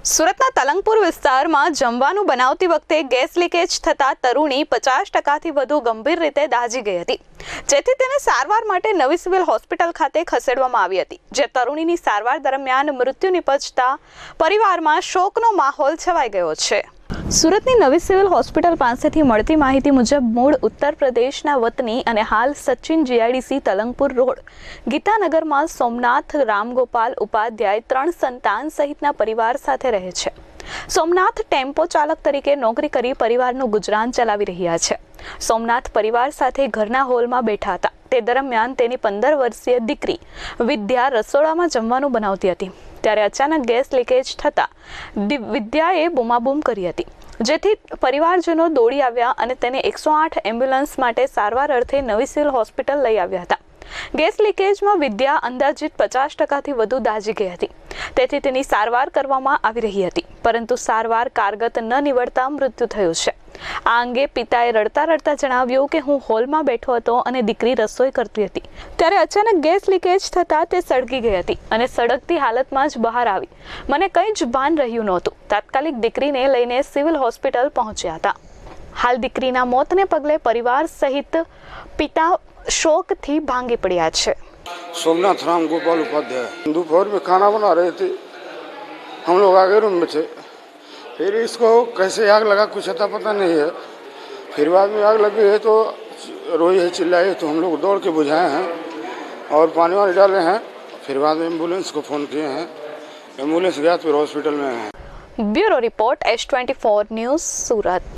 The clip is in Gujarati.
સુરતના તલંગપુર વિસ્તારમાં જમવાનું બનાવતી વખતે ગેસ લીકેજ થતા તરુણી 50%થી વધુ ગંભીર રીતે દાઝી ગઈ હતી, જેથી તેને સારવાર માટે નવી સિવિલ હોસ્પિટલ ખાતે ખસેડવામાં આવી હતી, જે તરુણીની સારવાર દરમિયાન મૃત્યુ નિપજતા પરિવારમાં શોકનો માહોલ છવાઈ ગયો છે। સુરતની નવી સિવિલ હોસ્પિટલ પાસેથી મળતી માહિતી મુજબ મૂળ ઉત્તર પ્રદેશના વતની અને હાલ સચિન જીઆઈડીસી તલંગપુર રોડ ગીતાનગરમાં સોમનાથ રામગોપાલ ઉપાધ્યાય 3 સંતાન સહિતના પરિવાર સાથે રહે છે। સોમનાથ ટેમ્પો ચાલક તરીકે નોકરી કરી પરિવારનું ગુજરાન ચલાવી રહ્યા છે। સોમનાથ પરિવાર સાથે ઘરના હોલમાં બેઠા હતા, તે દરમિયાન તેની 15 વર્ષીય દીકરી વિદ્યા રસોડામાં જમવાનું બનાવતી હતી, ત્યારે અચાનક ગેસ લીકેજ થતાં વિદ્યાએ બૂમાબૂમ કરી હતી, જેથી પરિવારજનો દોડી આવ્યા અને તેને 108 એમ્બ્યુલન્સ માટે સારવાર અર્થે નવી સિવિલ હોસ્પિટલ લઈ આવ્યા હતા। ગેસ લીકેજમાં વિદ્યા અંદાજિત 50%થી વધુ દાઝી ગઈ હતી, તેથી તેની સારવાર કરવામાં આવી રહી હતી, પરંતુ સારવાર કારગત ન નીવડતા મૃત્યુ થયું છે। આ અંગે પિતાએ રડતા રડતા જણાવ્યું કે હું હોલમાં બેઠો હતો અને દીકરી રસોઈ કરતી હતી, ત્યારે અચાનક ગેસ લીકેજ થતાં તે સળગી ગઈ હતી અને સળગતી હાલતમાં જ બહાર આવી। મને કંઈ જ ભાન રહ્યું નહોતું। તાત્કાલિક દીકરીને લઈને સિવિલ હોસ્પિટલ પહોંચ્યા હતા। હાલ દીકરીના મોતને પગલે પરિવાર સહિત પિતા शोक थी भांगी पड़िया है। सोमनाथ राम गोपाल उपाध्याय दोपहर में खाना बना रहे थे, हम लोग आगे रूम में थे, फिर इसको कैसे आग लगा कुछ अता पता नहीं है। फिर बाद में आग लगी है तो रोई है, चिल्लाई, तो हम लोग दौड़ के बुझाए हैं और पानी वानी डाले हैं। फिर बाद में एम्बुलेंस को फ़ोन किए हैं, एम्बुलेंस गया तो फिर हॉस्पिटल में हैं। ब्यूरो रिपोर्ट S24 न्यूज़ सूरत।